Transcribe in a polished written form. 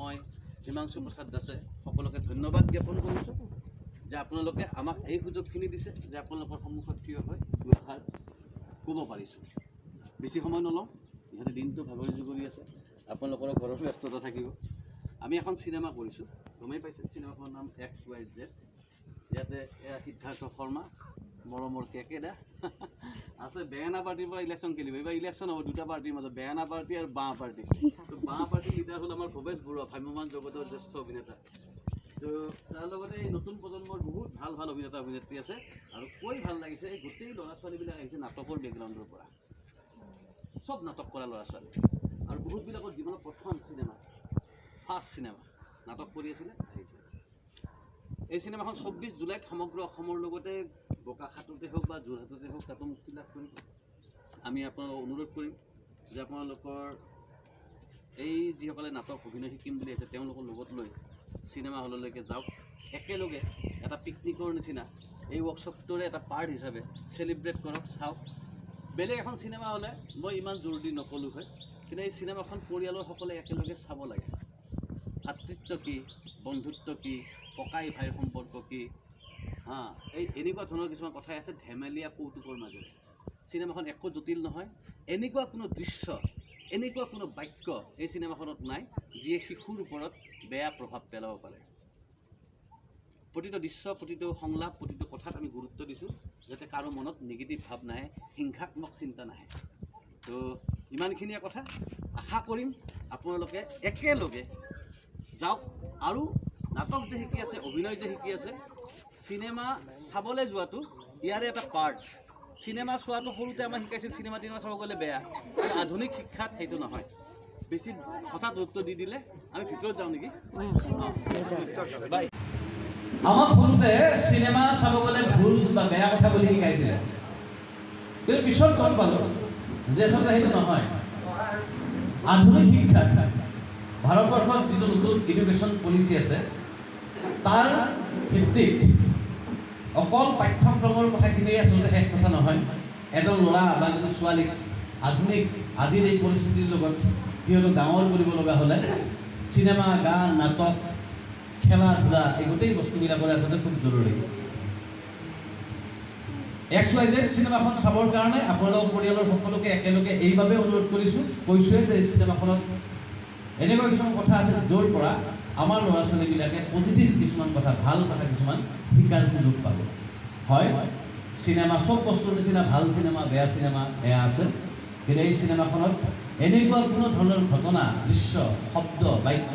মই হিমাংশু প্ৰসাদ দাসে সকলোকে ধন্যবাদ জ্ঞাপন কৰিছোঁ যে আপোনালোকে আমাক এই সুযোগখিনি দিছে যে আপোনালোকৰ সন্মুখত থিয় হৈ দুআষাৰ ক'ব পাৰিছোঁ। বেছি সময় নলওঁ, ইহঁতে দিনটো ভাগৰি জুগৰি আছে, আপোনালোকৰ ঘৰতো ব্যস্ততা থাকিব। আমি এখন চিনেমা কৰিছোঁ, গমেই পাইছে, চিনেমাখনৰ নাম XYZ। ইয়াতে সিদ্ধাৰ্থ শৰ্মা, মৰমৰ কেকেদা আছে। বেঙেনা পাৰ্টিৰ পৰা ইলেকশ্যন খেলিব, এইবাৰ ইলেকশ্যন হ'ব দুটা পাৰ্টিৰ মাজত, বেঙেনা পাৰ্টি আৰু বাঁহ পাৰ্টি। তো বাঁহ পাৰ্টিৰ লিডাৰ হ'ল আমাৰ ভৱেশ বৰুৱা, ভ্ৰাম্যমান জগতৰ জ্যেষ্ঠ অভিনেতা। তো তাৰ লগতে এই নতুন প্ৰজন্মৰ বহুত ভাল ভাল অভিনেতা অভিনেত্ৰী আছে। আৰু কৈ ভাল লাগিছে, এই গোটেই ল'ৰা ছোৱালীবিলাক আহিছে নাটকৰ বেকগ্ৰাউণ্ডৰ পৰা, চব নাটক কৰা ল'ৰা ছোৱালী। আৰু বহুতবিলাকৰ জীৱনৰ প্ৰথম চিনেমা, ফাৰ্ষ্ট চিনেমা নাটক কৰি আছিলে, আহিছে। এই চিনেমাখন 24 জুলাইত সমগ্ৰ অসমৰ লগতে বোকাখাটতে হওক বা যোৰহাটতে হওক তাতো মুক্তি লাভ কৰিব। আমি আপোনালোকক অনুৰোধ কৰিম যে আপোনালোকৰ এই যিসকলে নাটক অভিনয় শিকিম বুলি আছে তেওঁলোকৰ লগত লৈ চিনেমা হললৈকে যাওক, একেলগে এটা পিকনিকৰ নিচিনা এই ৱৰ্কশ্বপটোৰে এটা পাৰ্ট হিচাপে চেলিব্ৰেট কৰক, চাওক। বেলেগ এখন চিনেমা হ'লে মই ইমান জোৰ দি নক'লোঁ হয়, কিন্তু এই চিনেমাখন পৰিয়ালৰ সকলে একেলগে চাব লাগে। ভাতৃত্ব কি, বন্ধুত্ব কি, ককাই ভাইৰ সম্পৰ্ক কি, এই এনেকুৱা ধৰণৰ কিছুমান কথাই আছে ধেমেলীয়া কৌতুকৰ মাজেৰে। চিনেমাখন একো জটিল নহয়, এনেকুৱা কোনো দৃশ্য, এনেকুৱা কোনো বাক্য এই চিনেমাখনত নাই যিয়ে শিশুৰ ওপৰত বেয়া প্ৰভাৱ পেলাব পাৰে। প্ৰতিটো দৃশ্য, প্ৰতিটো সংলাপ, প্ৰতিটো কথাত আমি গুৰুত্ব দিছোঁ যাতে কাৰো মনত নিগেটিভ ভাৱ নাহে, হিংসাত্মক চিন্তা নাহে। তো ইমানখিনিয়ে কথা। আশা কৰিম আপোনালোকে একেলগে যাওক আৰু নাটক যে শিকি আছে, অভিনয় যে শিকি আছে, চিনেমা চাবলৈ যোৱাটো ইয়াৰে এটা পাৰ্ট। চিনেমা চোৱাটো সৰুতে আমাক শিকাইছিল চিনেমা তিনেমা চাব গ'লে বেয়া, আধুনিক শিক্ষাত সেইটো নহয়। বেছি হঠাৎ গুৰুত্ব দি দিলে আমি ভিতৰত যাওঁ নেকি? বাই। আমাক সৰুতে চিনেমা চাব গ'লে ভুল বা বেয়া কথা বুলি শিকাইছিলে, কিন্তু পিছত গম পালোঁ যে আচলতে সেইটো নহয়। আধুনিক শিক্ষাত ভাৰতবৰ্ষত যিটো নতুন এডুকেশ্যন পলিচি আছে তাৰ ভিত্তিত অকল পাঠ্যক্ৰমৰ কথাখিনিয়ে আচলতে শেষ কথা নহয়। এজন ল'ৰা বা এজনী ছোৱালীক আধুনিক আজিৰ এই পৰিস্থিতিৰ লগত সিহঁতক ডাঙৰ কৰিব লগা হ'লে চিনেমা, গান, নাটক, খেলা ধূলা এই গোটেই বস্তুবিলাকৰ আচলতে খুব জৰুৰী। XYZ চিনেমাখন চাবৰ কাৰণে আপোনালোকৰ পৰিয়ালৰ সকলোকে একেলগে এইবাবে অনুৰোধ কৰিছোঁ, কৈছোঁৱে যে এই চিনেমাখনত এনেকুৱা কিছুমান কথা আছে য'ৰ পৰা আমাৰ ল'ৰা ছোৱালীবিলাকে পজিটিভ কিছুমান কথা, ভাল কথা কিছুমান শিকাৰ সুযোগ পাব। হয়, চিনেমা চব বস্তুৰ নিচিনা ভাল চিনেমা, বেয়া চিনেমা এয়া আছে, কিন্তু এই চিনেমাখনত এনেকুৱা কোনো ধৰণৰ ঘটনা, দৃশ্য, শব্দ, বাক্য